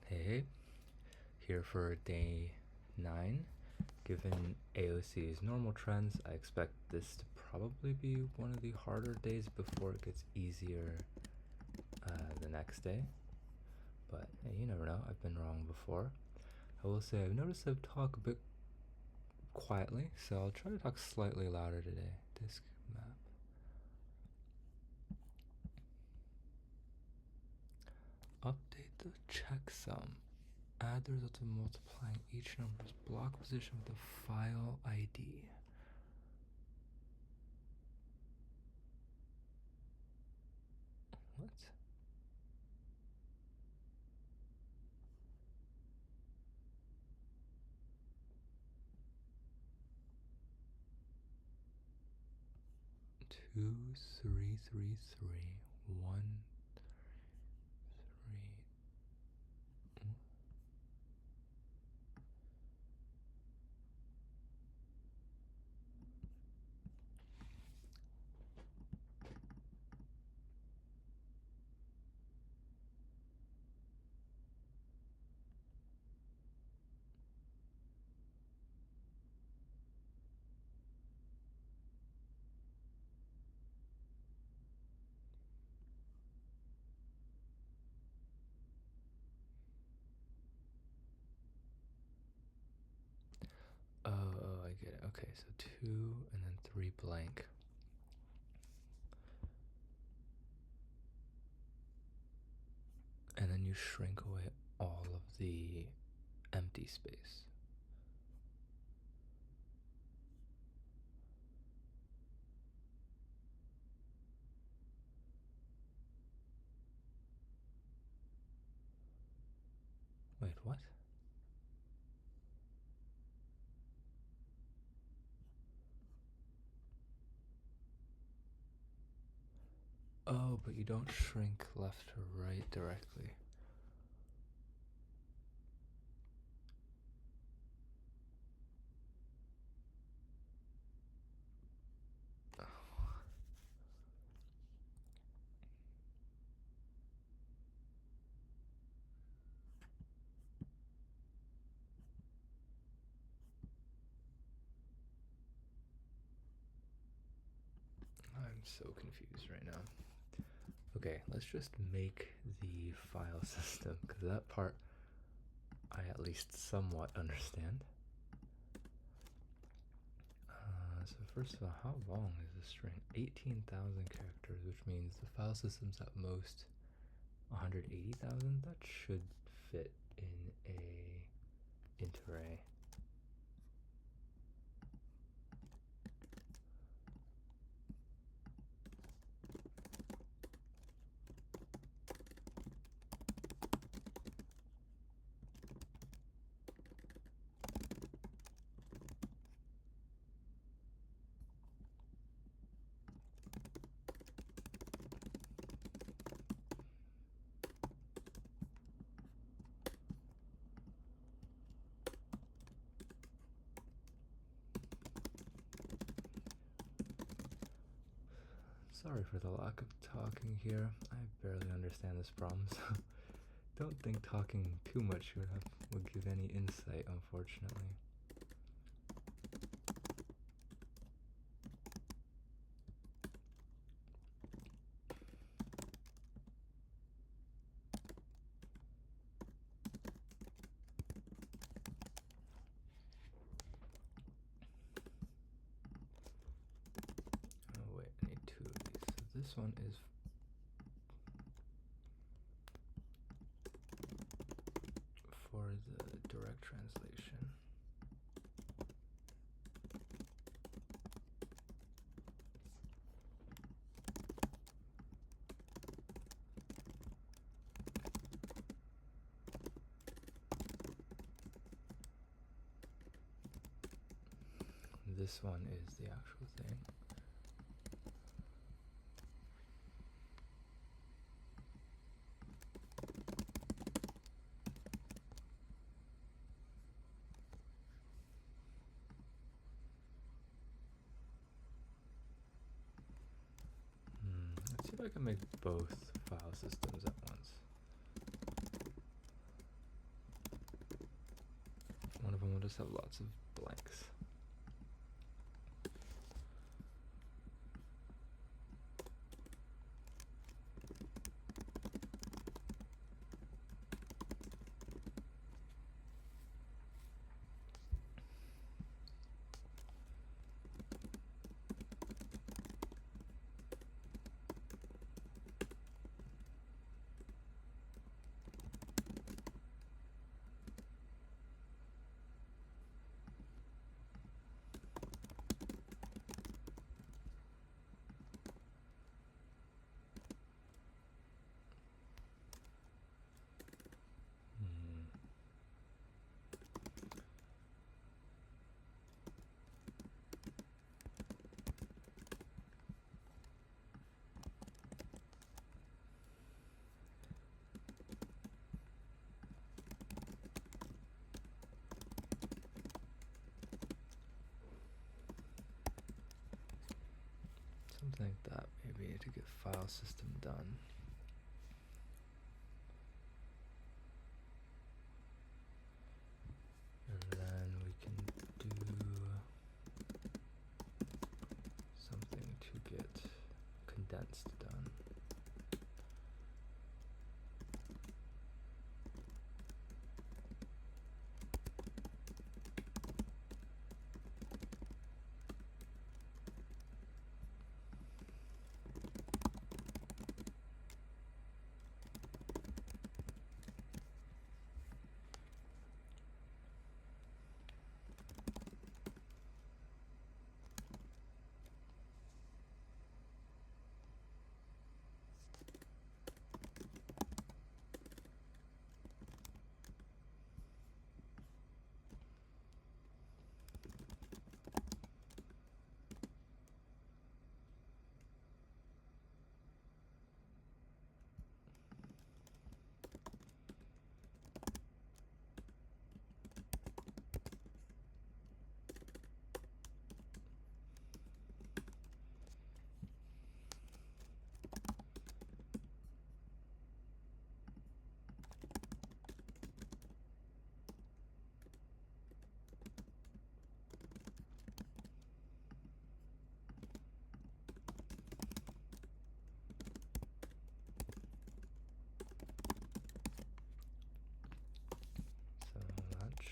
Hey, here for day 9. Given AOC's normal trends, I expect this to probably be one of the harder days before it gets easier the next day. But hey, you never know, I've been wrong before. I will say I've noticed I talk a bit quietly, so I'll try to talk slightly louder today. Disk map. Update the checksum. Add the result of multiplying each number's block position with the file ID. What? Two, three, three, three, one, three. Oh, I get it. Okay, so 2 and then 3 blank. And then you shrink away all of the empty space. Wait, what? Oh, but you don't shrink left or right directly. I'm so confused right now. Okay, let's just make the file system, because that part I at least somewhat understand. So first of all, how long is the string? 18,000 characters, which means the file system's at most 180,000. That should fit in a int array. Sorry for the lack of talking here. I barely understand this problem, so don't think talking too much would give any insight, unfortunately. Oh wait, I need 2 of these. So this one is for the direct translation. This one is the actual thing. Let's see if I can make both file systems at once. just have lots of blanks. Something like that, maybe, to get file system done. And then we can do something to get condensed done.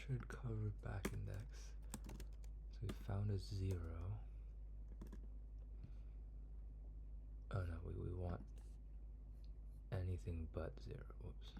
Should cover back index. So we found a 0. Oh no, we want anything but 0. Whoops.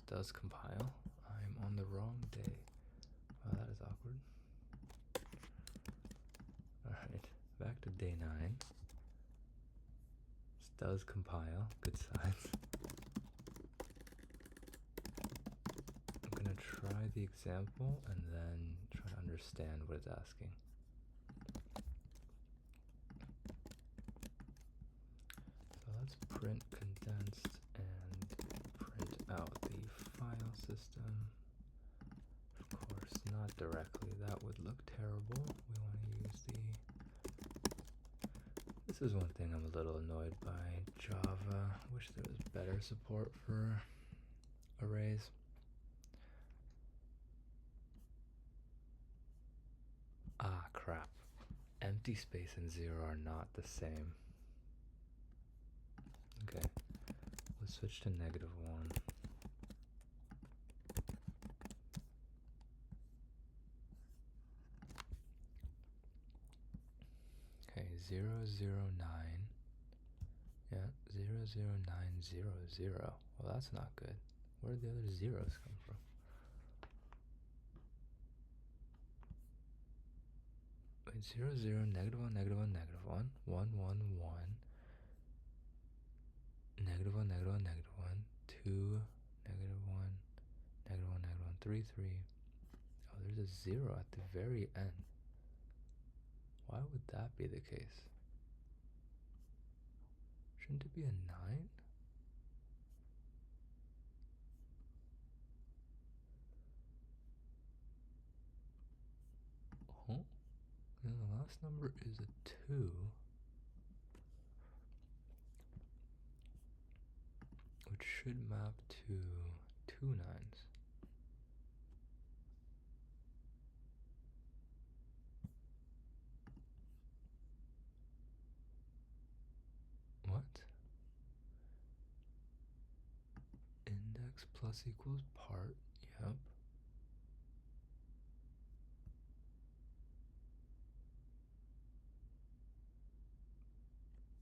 Does compile. I'm on the wrong day. Wow, that is awkward. Alright, back to day 9. This does compile. Good signs. I'm gonna try the example and then try to understand what it's asking. So let's print condensed and print out the file system. Of course, not directly. That would look terrible. We want to use the... This is one thing I'm a little annoyed by Java. Wish there was better support for arrays. Ah, crap. Empty space and 0 are not the same. Okay, let's switch to -1. Okay, 0, 0, 9. Yeah, 0, 0, 9, 0, 0. Well, that's not good. Where did the other zeros come from? Wait, 0, 0, -1, -1, -1, 1, 1, 1. -1, -1, -1, 2, -1, -1, -1, 3, 3. Oh, there's a 0 at the very end. Why would that be the case? Shouldn't it be a 9? Oh, and the last number is a 2. Which should map to 2 9s. What? Index plus equals part, yep.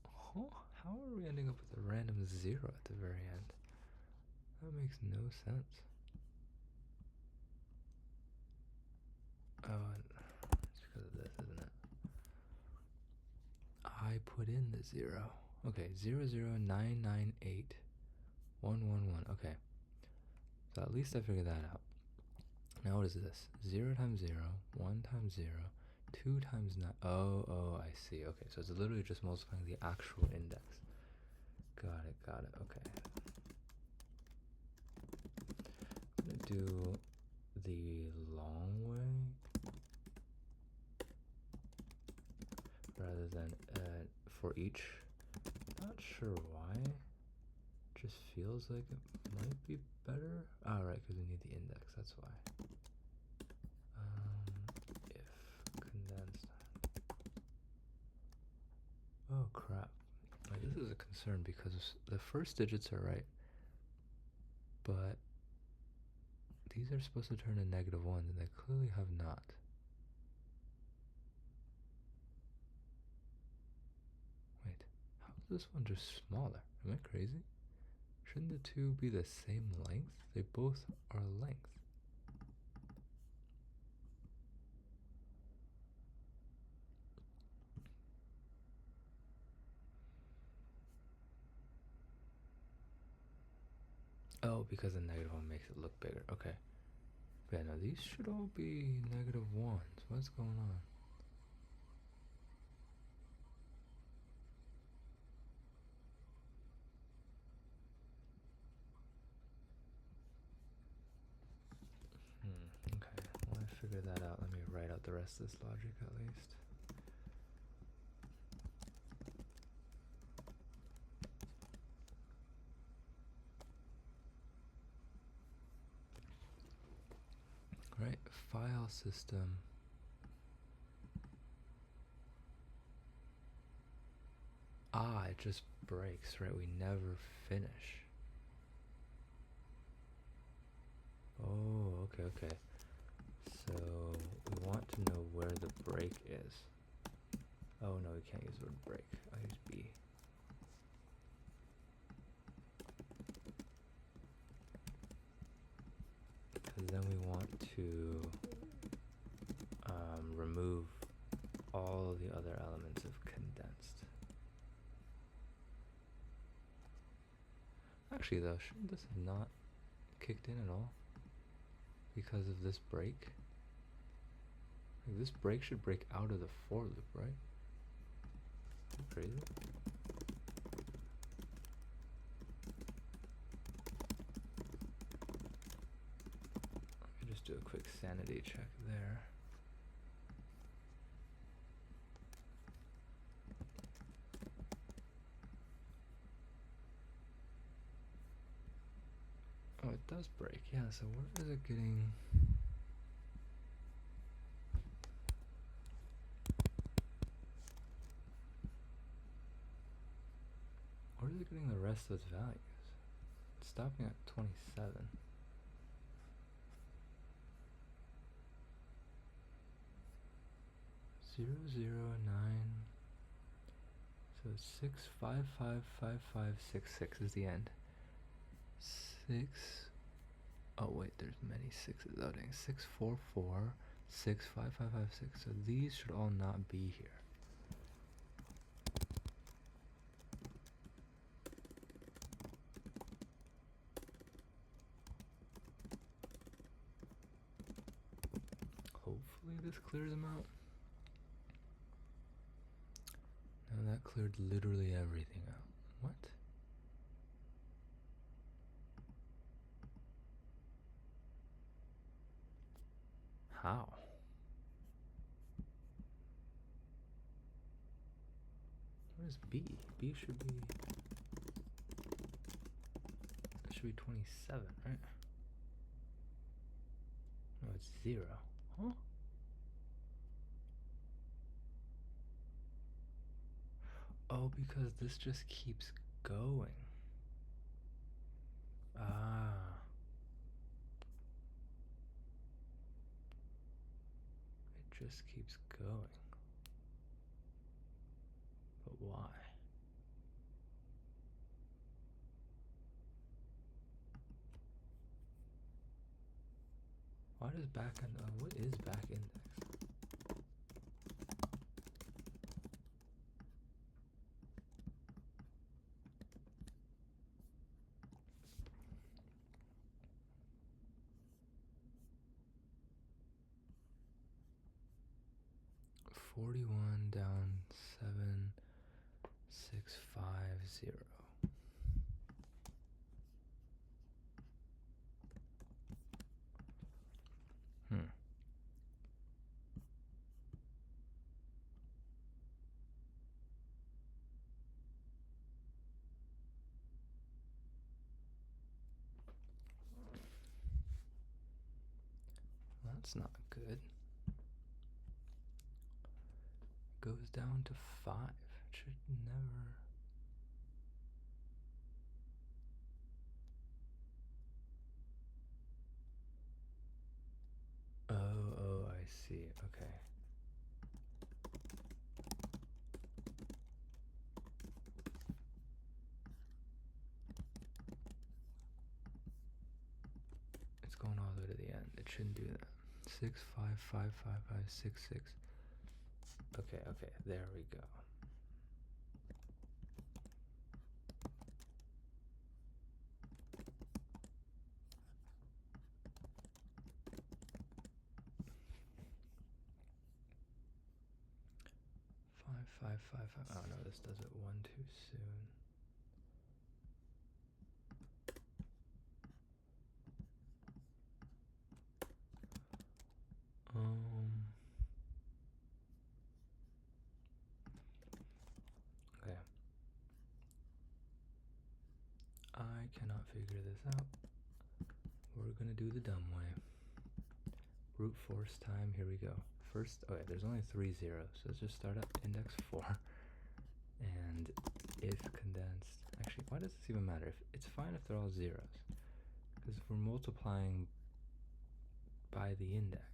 Huh? How are we ending up with a random 0 at the very end? That makes no sense. Oh, it's because of this, isn't it? I put in the 0. Okay, 00998 111. Okay, so at least I figured that out. Now what is this? 0 times 0, 1 times 0, 2 times 9. Oh, I see. Okay, so it's literally just multiplying the actual index. Got it, okay. I'm gonna do the long way rather than for each. Not sure why. Just feels like it might be better. Oh, right, because we need the index, that's why. If condensed. Oh, crap. Like, this is a concern because the first digits are right, but these are supposed to turn to -1, and they clearly have not. Wait, how is this one just smaller? Am I crazy? Shouldn't the two be the same length? They both are length. Oh, because the -1 makes it look bigger. Okay. Yeah, no, these should all be -1s. What's going on? Okay, well, I figured that out. Let me write out the rest of this logic at least. Right, file system. Ah, it just breaks, right? We never finish. Oh, okay. So we want to know where the break is. Oh no, we can't use the word break. I'll use B. Because then we want to remove all the other elements of condensed. Actually though, shouldn't this have not kicked in at all? Because of this break? Like, this break should break out of the for loop, right? Crazy. Let me just do a quick sanity check there. Oh, it does break. Yeah, so where is it getting... Where is it getting the rest of its values? It's stopping at 27. 009. So 6555566 is the end. 6. Oh wait, there's many sixes. Oh dang. 644 65556. So these should all not be here. Hopefully this clears them out. No, that cleared literally everything out. What? How? Where's B? B should be... That should be 27, right? No, it's 0. Huh? Oh, because this just keeps going. Ah. It just keeps going. But why? Why does back end... what is back index? 41 down 7, 6, 5, 0. That's not good. Goes down to 5. It should never... Oh, I see. Okay. It's going all the way to the end. It shouldn't do that. 6, 5, 5, 5, 5, 6, 6. Okay, there we go. Five, 5, 5. Oh no, this does it 1 too soon. Okay. I cannot figure this out. We're gonna do the dumb way. Brute force time, here we go. First, okay, there's only 3 zeros, so let's just start at index 4. And if condensed, actually, why does this even matter? If it's fine if they're all zeros, because if we're multiplying by the index,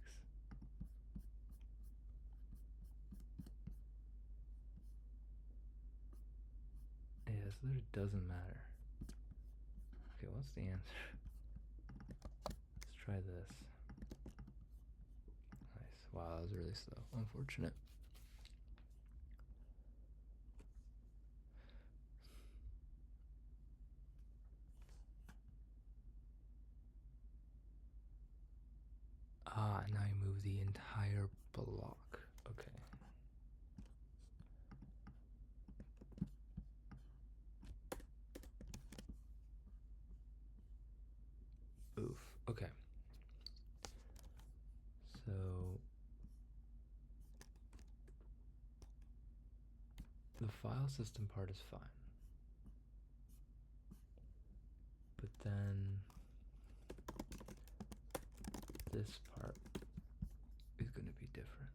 yeah, so it doesn't matter. Okay, what's the answer? Let's try this. Nice. Wow, that was really slow. Unfortunate. Ah, now you move the entire block. Okay. Oof. Okay. So the file system part is fine. But then this part is going to be different.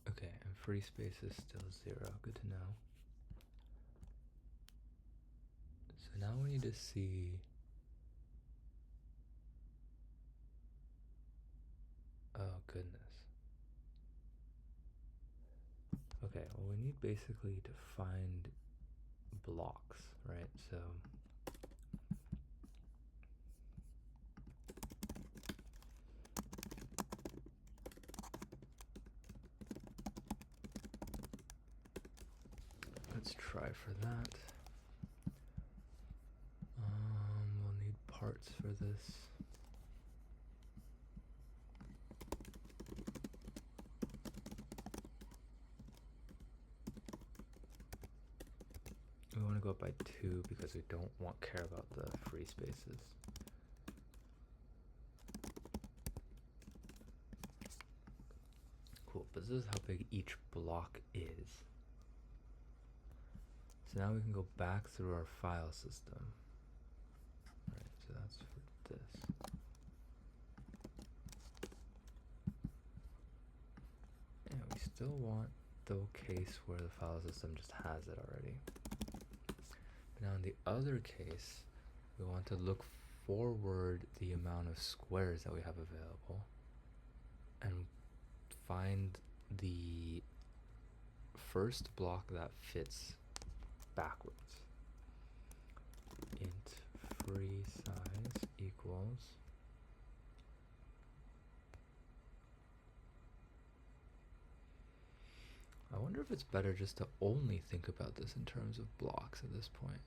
Okay, and free space is still 0. Good to know. So now we need to see... Oh, goodness. Okay, well, we need basically to find blocks, right? So let's try for that. backwards for this. We want to go up by 2 because we don't care about the free spaces. Cool, but this is how big each block is. So now we can go back through our file system. Right, so that's for this. And we still want the case where the file system just has it already. But now in the other case, we want to look forward the amount of squares that we have available and find the first block that fits backwards. Int free size equals I wonder if it's better just to only think about this in terms of blocks at this point.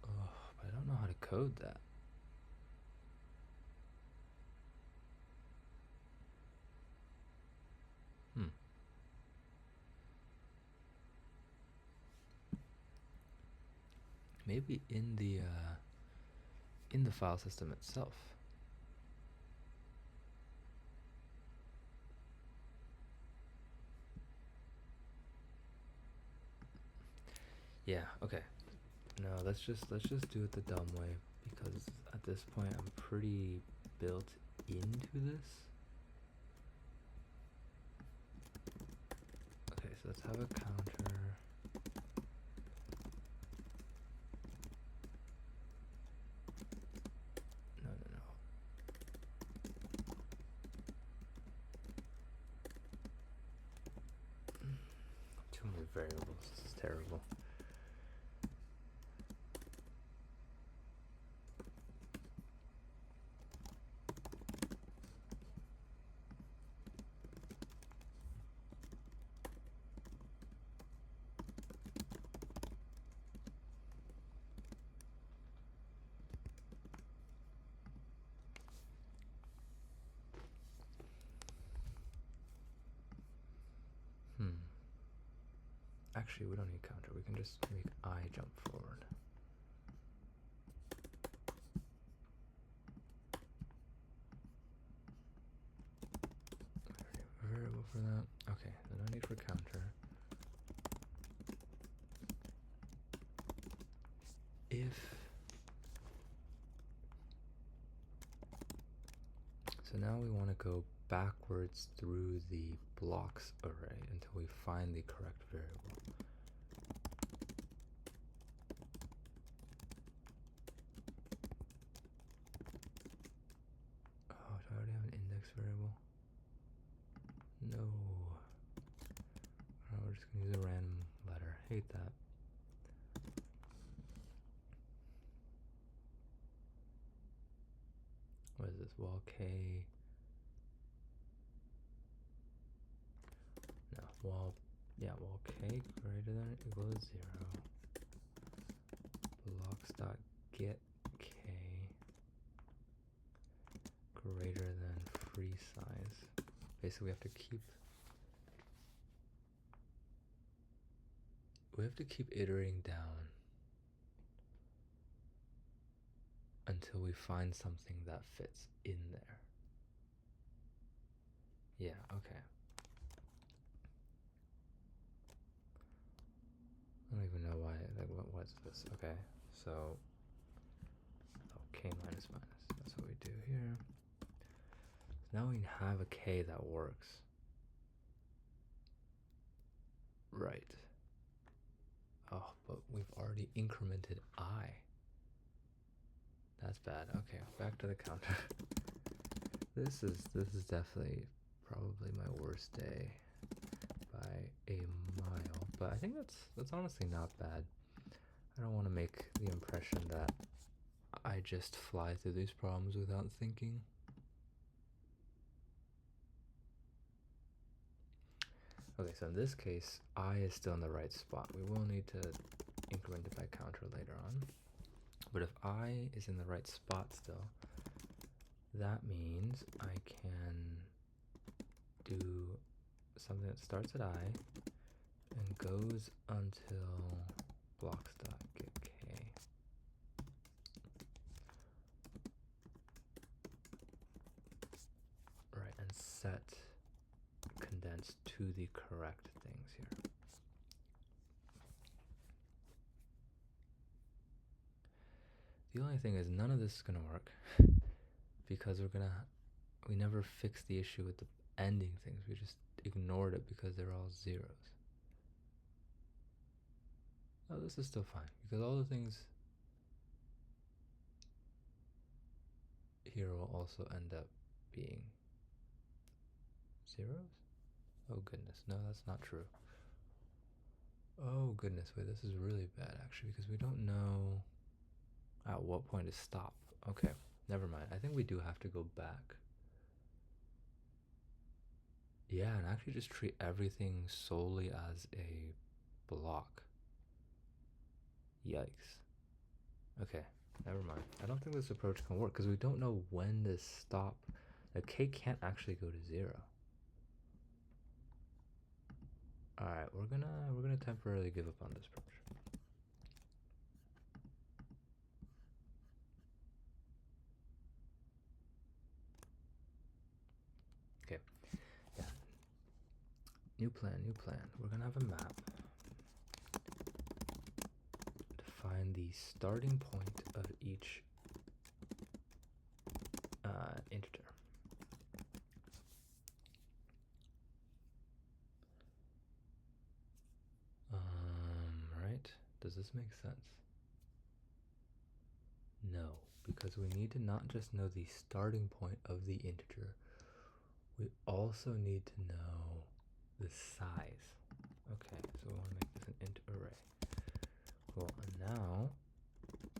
Oh, but I don't know how to code that. Maybe in the file system itself. Yeah, okay. No, let's just do it the dumb way, because at this point I'm pretty built into this. Okay, so let's have a counter. No. Too many variables, this is terrible. Actually, we don't need counter. We can just make I jump forward. Variable for that. Okay, then no need for counter. So now we want to go backwards through the blocks array until we find the correct variable. Oh, do I already have an index variable? No. Oh, we're just going to use a random letter. Hate that. What is this? Wall K. No, wall K greater than or equal to 0. Blocks.get K greater than free size. Basically, we have to keep iterating down until we find something that fits in there. Yeah, okay. I don't even know why, like, what's this? Okay, so, K minus minus, that's what we do here. So now we have a K that works. Right. Oh, but we've already incremented I. That's bad. Okay, back to the counter. This is definitely probably my worst day by a mile, but I think that's honestly not bad. I don't want to make the impression that I just fly through these problems without thinking. Okay, so in this case, I is still in the right spot. We will need to increment it by counter later on. But if I is in the right spot still, that means I can do something that starts at I and goes until blocks.getK. Right, and set condense to the correct things here. The only thing is none of this is gonna work because we never fixed the issue with the ending things. We just ignored it because they're all zeros. Oh, this is still fine because all the things here will also end up being zeros. Oh goodness, no, that's not true. Oh goodness, wait, this is really bad actually because we don't know at what point to stop. Okay, never mind. I think we do have to go back. Yeah, and actually just treat everything solely as a block. Yikes. Okay, never mind. I don't think this approach can work because we don't know when to stop. The K can't actually go to 0. Alright, we're gonna temporarily give up on this approach. Okay, yeah. New plan. We're gonna have a map to find the starting point of each integer. Right? Does this make sense? No, because we need to not just know the starting point of the integer, we also need to know the size. Okay, so we want to make this an int array. Cool, and now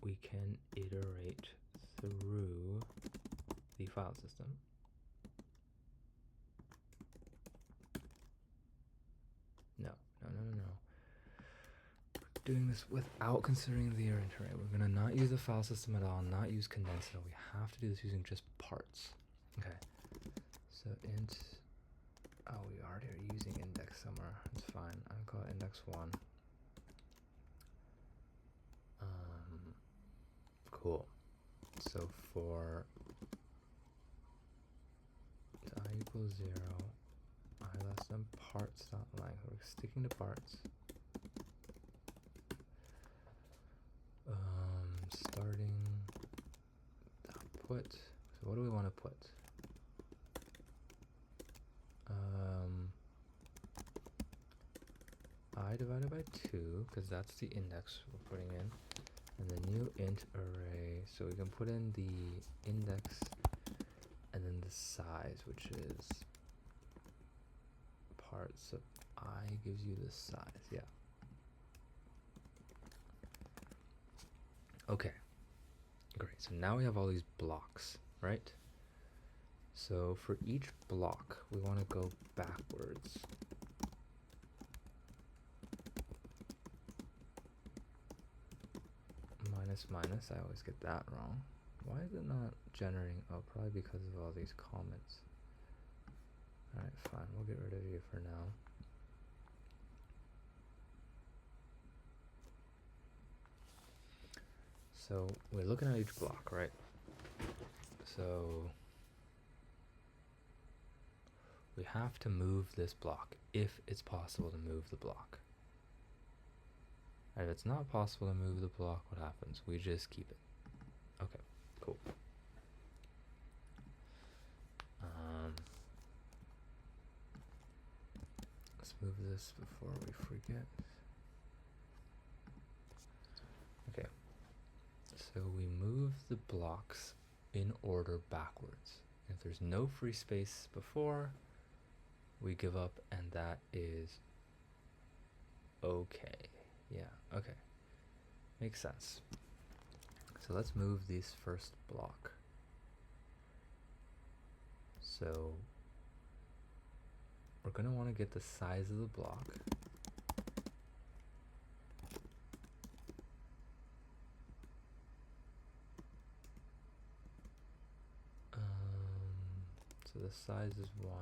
we can iterate through the file system. No. We're doing this without considering the int array. We're gonna not use the file system at all, not use condense at all. We have to do this using just parts. Okay, so int, oh, we already are using index somewhere. It's fine. I'll call it index 1. Cool. So for I equals 0, I less than parts dot length. We're sticking to parts. Starting put. So what do we want to put? I divided by 2 because that's the index we're putting in, and the new int array. So we can put in the index and then the size, which is parts of I gives you the size. Yeah. Okay, great. So now we have all these blocks, right? So for each block, we want to go backwards. Minus, I always get that wrong. Why is it not generating? Oh, probably because of all these comments. Alright, fine, we'll get rid of you for now. So we're looking at each block, right? So we have to move this block if it's possible to move the block. And if it's not possible to move the block, what happens? We just keep it. Okay, cool. Let's move this before we forget. Okay, so we move the blocks in order backwards. If there's no free space before, we give up, and that is okay. Yeah, okay. Makes sense. So let's move this first block. So we're going to want to get the size of the block. So the size is 1.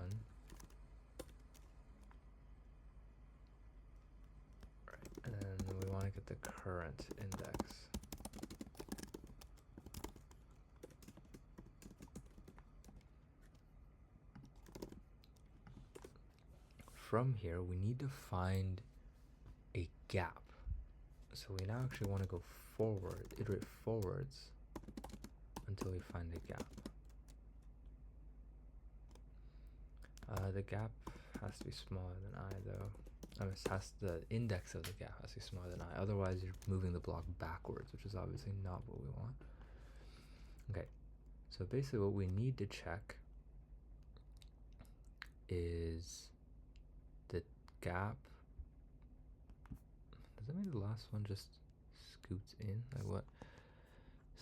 Right, and then we want to get the current index. From here, we need to find a gap. So we now actually want to go forward, iterate forwards until we find a gap. The gap has to be smaller than I, though. The index of the gap has to be smaller than I. Otherwise, you're moving the block backwards, which is obviously not what we want. Okay, so basically what we need to check is the gap. Does that mean the last one just scoots in? Like what?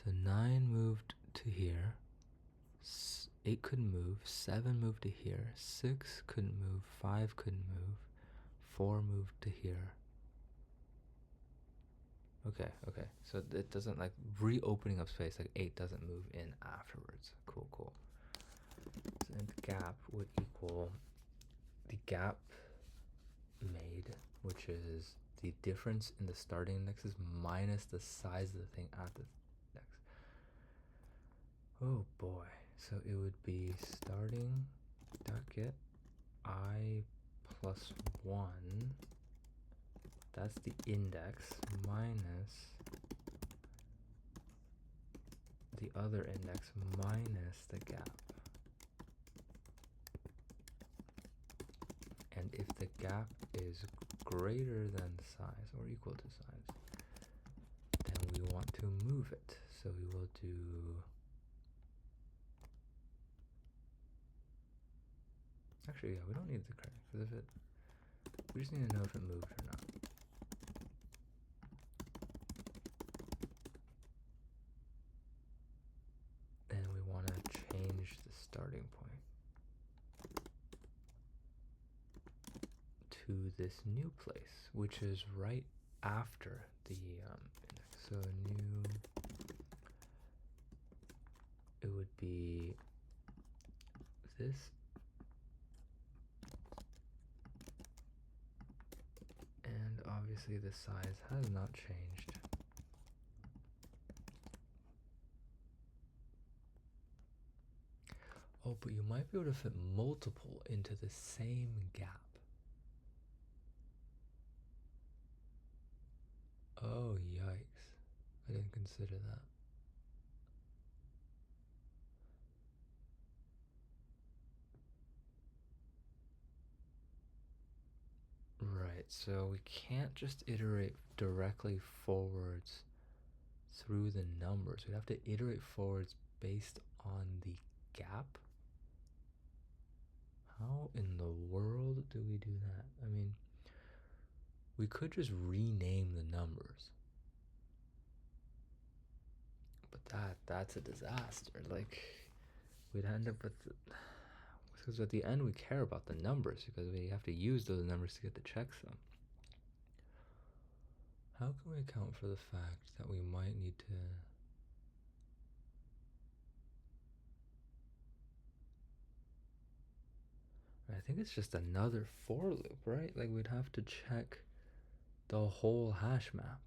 So 9 moved to here. 8 couldn't move. 7 moved to here. 6 couldn't move. 5 couldn't move. 4 moved to here. Okay. So it doesn't, like, reopening of space, like 8 doesn't move in afterwards. Cool. So the gap would equal the gap made, which is the difference in the starting indexes minus the size of the thing at the index. Oh boy. So it would be starting get I plus 1. That's the index minus the other index minus the gap. And if the gap is greater than size or equal to size, then we want to move it. So we will do actually, yeah, we don't need the correct, because we just need to know if it moved or not. And we want to change the starting point to this new place, which is right after the index. So new, it would be this. And obviously the size has not changed. Oh, but you might be able to fit multiple into the same gap. Oh, yikes. I didn't consider that. Right, so we can't just iterate directly forwards through the numbers. We'd have to iterate forwards based on the gap. How in the world do we do that? I mean, we could just rename the numbers. But that's a disaster. Like, we'd end up with... Because at the end we care about the numbers, because we have to use those numbers to get the checksum. How can we account for the fact that we might need to... I think it's just another for loop, right? Like, we'd have to check the whole hash map.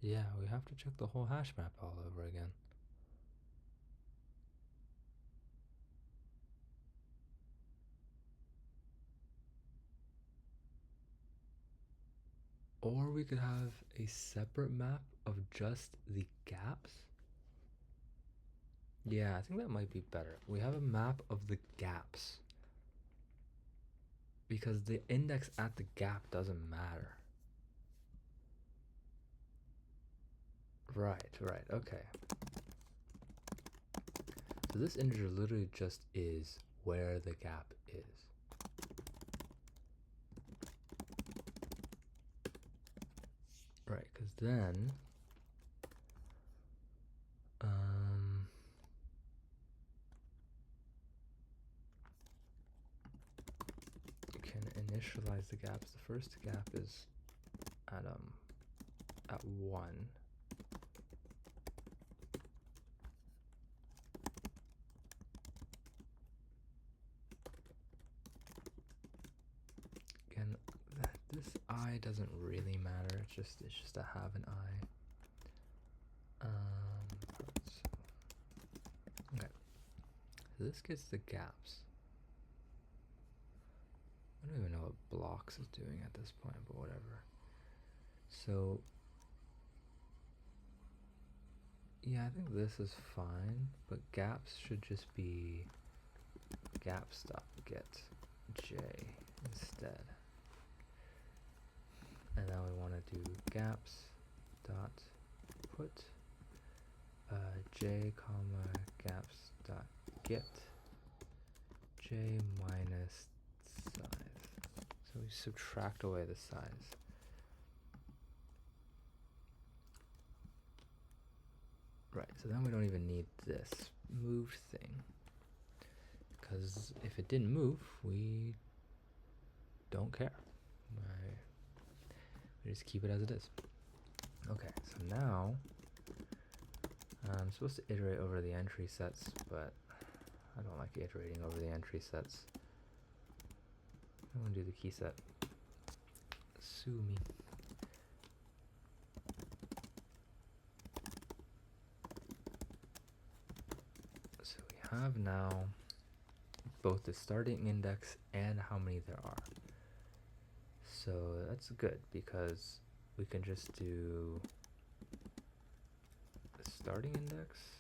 Yeah, we have to check the whole hash map all over again. Or we could have a separate map of just the gaps. Yeah, I think that might be better. We have a map of the gaps, because the index at the gap doesn't matter. Right, okay. So this integer literally just is where the gap is. Right, because then initialize the gaps. The first gap is at 1. Again, this I doesn't really matter. It's just to have an I. Okay. So this gets the gaps. I don't even know what blocks is doing at this point, but whatever. So yeah, I think this is fine, but gaps should just be gaps.get j instead. And now we want to do gaps dot put j comma gaps dot get j minus size. So we subtract away the size. Right, so then we don't even need this moved thing, because if it didn't move, we don't care. We just keep it as it is. Okay, so now I'm supposed to iterate over the entry sets, but I don't like iterating over the entry sets. I'm gonna do the key set. Sue me. So we have now both the starting index and how many there are. So that's good, because we can just do the starting index.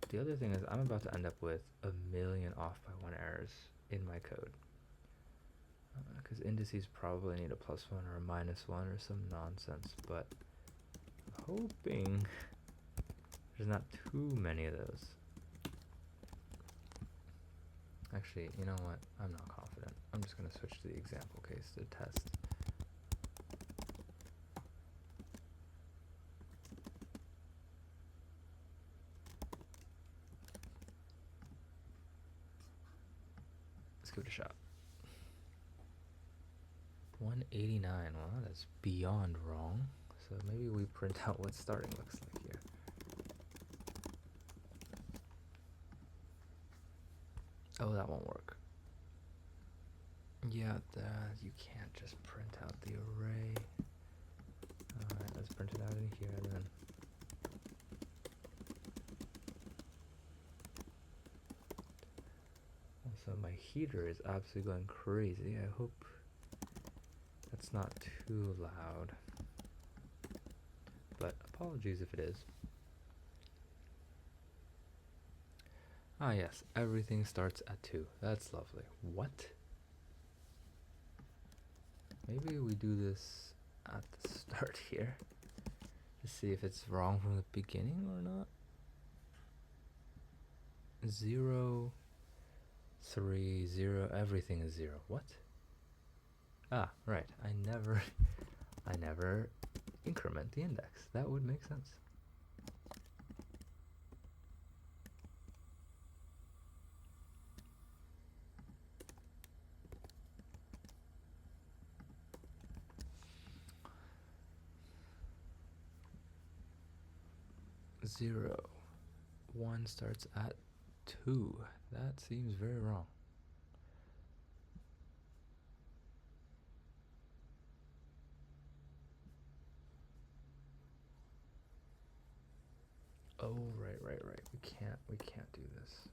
The other thing is I'm about to end up with 1,000,000 off by 1 errors in my code, because indices probably need a +1 or a -1 or some nonsense, but I'm hoping there's not too many of those. Actually, you know what? I'm not confident. I'm just going to switch to the example case to test. Let's give it a shot. 189. Well, that's beyond wrong. So maybe we print out what starting looks like here. Oh, that won't work. Yeah, you can't just print out the array. Alright, let's print it out in here then. Also, my heater is absolutely going crazy. I hope that's not too loud. But apologies if it is. Ah yes, everything starts at 2. That's lovely. What? Maybe we do this at the start here to see if it's wrong from the beginning or not. 0, 3, 0, everything is 0. What? Ah, right. I never increment the index. That would make sense. Zero. 1 starts at 2. That seems very wrong. Oh, right. We can't do this.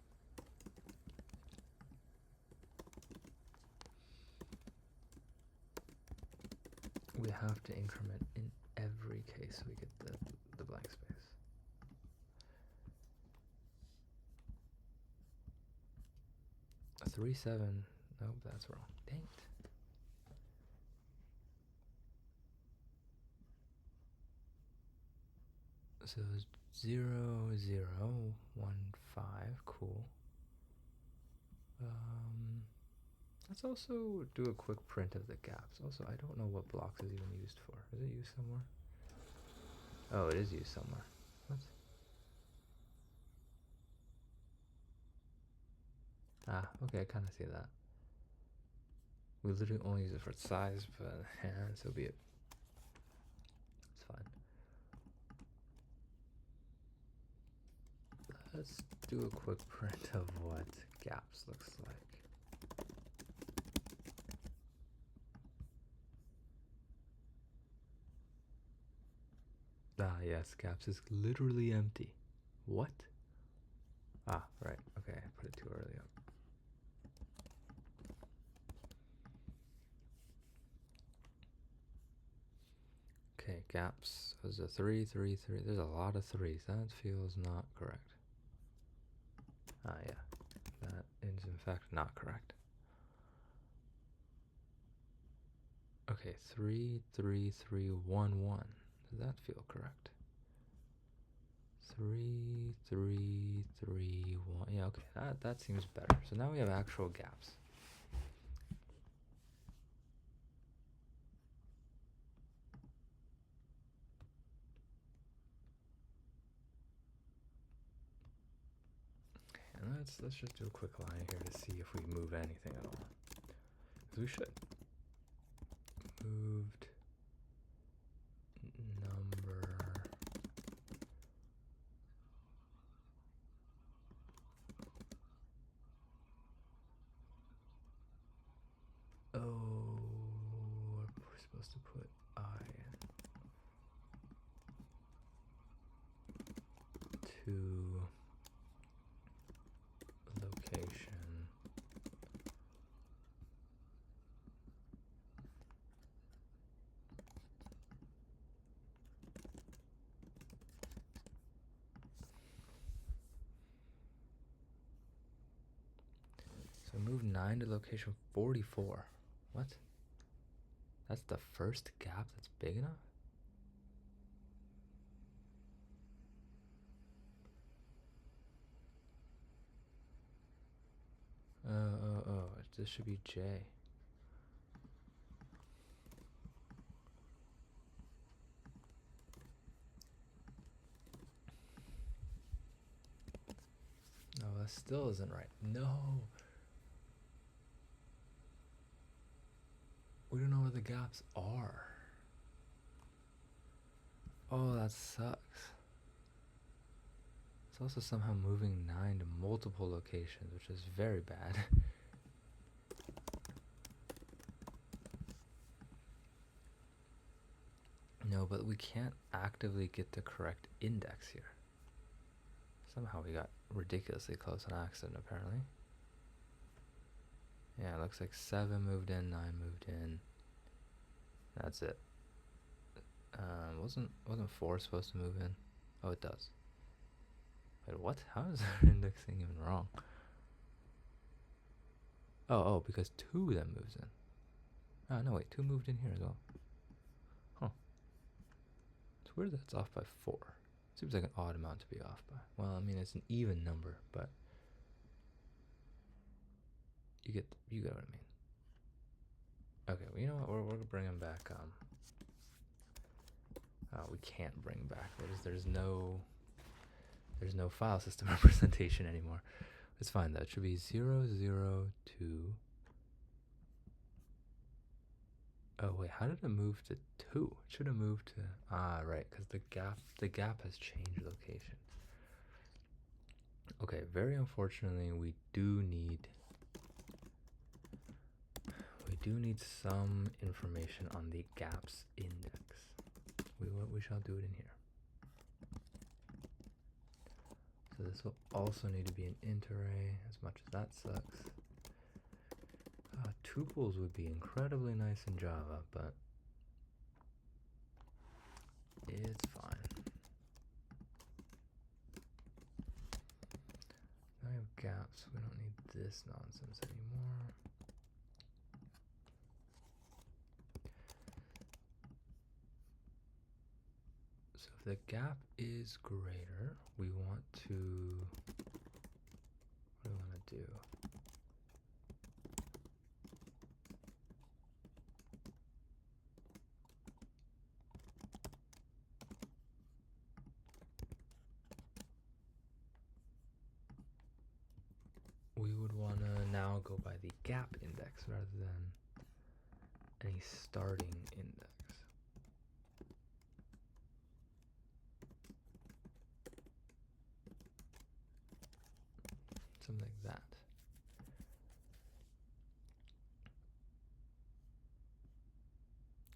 We have to increment in every case we get the blank space. 3, 7. Nope, that's wrong. Dang it. So 0, 0, 1, 5. Cool. Let's also do a quick print of the gaps. Also, I don't know what blocks is even used for. Is it used somewhere? Oh, it is used somewhere. What? Ah, okay, I kind of see that. We literally only use it for size, but so be it. It's fine. Let's do a quick print of what gaps looks like. Ah, yes, gaps is literally empty. What? Ah, right. Okay, I put it too early up. Okay, gaps. There's a 3, 3, 3. There's a lot of 3s. That feels not correct. Ah, yeah. That is in fact not correct. Okay, 3, 3, 3, 1, 1. Does that feel correct? 3, 3, 3, 1. Yeah, okay, that seems better. So now we have actual gaps. And let's just do a quick line here to see if we move anything at all. Because we should. Moved number. Oh, we're supposed to put I in. To location. So move 9 to location 44. What? That's the first gap that's big enough? Oh, this should be J. No, that still isn't right. No. We don't know where the gaps are. Oh, that sucks. It's also somehow moving 9 to multiple locations, which is very bad. No, but we can't actively get the correct index here. Somehow we got ridiculously close on accident, apparently. Yeah, it looks like 7 moved in, 9 moved in. That's it. Wasn't 4 supposed to move in? Oh, it does. Wait, what? How is our indexing even wrong? Oh, because 2 then moves in. Oh, no, wait, 2 moved in here as well. Huh. It's weird that it's off by 4. Seems like an odd amount to be off by. Well, I mean, it's an even number, but you get what I mean. Okay, well, you know what? We're bringing back. We can't bring back. There's no file system representation anymore. It's fine though. It should be 0, 0, 2. Oh wait, how did it move to 2? It should have moved to right, because the gap has changed location. Okay, very unfortunately, we do need some information on the gaps index. We shall do it in here. So this will also need to be an int array, as much as that sucks. Tuples would be incredibly nice in Java, but it's fine. Now I have gaps, we don't need this nonsense anymore. So if the gap is greater, we want to, what do we want to do? We would want to now go by the gap index rather than any starting index. Something like that.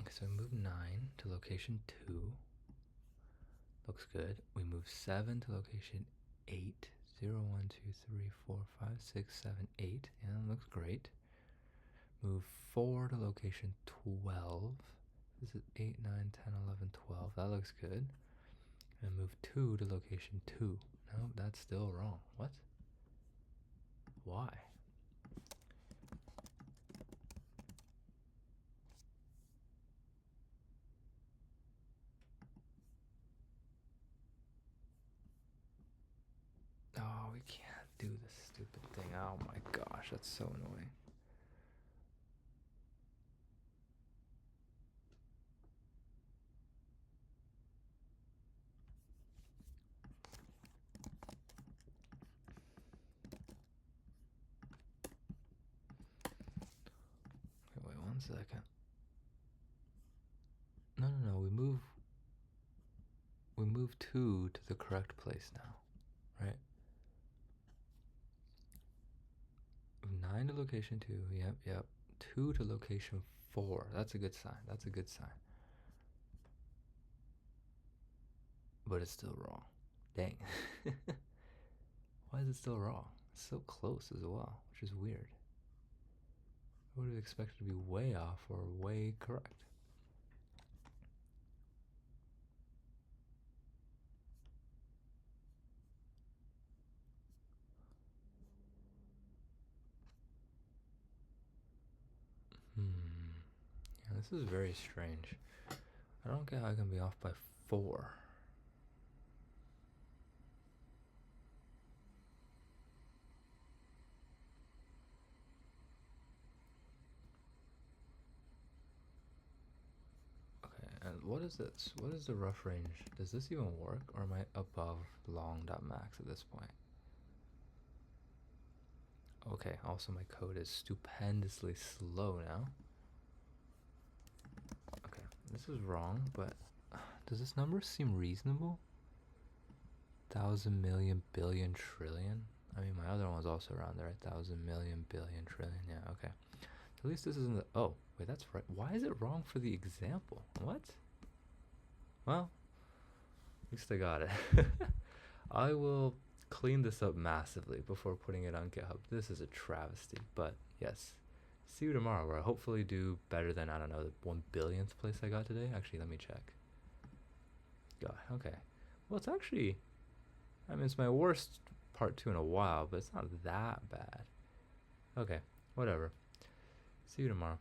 Okay, so we move 9 to location 2. Looks good. We move 7 to location 8. 0, 1, 2, 3, 4, 5, 6, 7, 8. Yeah, looks great. Move 4 to location 12. This is 8, 9, 10, 11, 12. That looks good. And move 2 to location 2. No, that's still wrong. What? Why? Oh, we can't do this stupid thing. Oh my gosh, that's so annoying. Okay, wait 1 second. No, we move 2 to the correct place now, right? 9 to location 2, yep. 2 to location 4. That's a good sign. That's a good sign. But it's still wrong. Dang. Why is it still wrong? It's so close as well, which is weird. I would have expected to be way off or way correct. Yeah, this is very strange. I don't get how I can be off by 4. Okay, and what is this? What is the rough range? Does this even work, or am I above long.max at this point? Okay, also my code is stupendously slow now. Okay, this is wrong, but does this number seem reasonable? 1,000 million billion trillion? I mean, my other one was also around there, right? 1,000 million billion trillion. Yeah, okay. At least this isn't the. Oh, wait, that's right. Why is it wrong for the example? What? Well, at least I got it. I will clean this up massively before putting it on GitHub. This is a travesty, but yes. See you tomorrow, where I hopefully do better than, I don't know, the 1 billionth place I got today. Actually, let me check. God, okay. Well, it's actually, I mean, it's my worst part 2 in a while, but it's not that bad. Okay, whatever. See you tomorrow.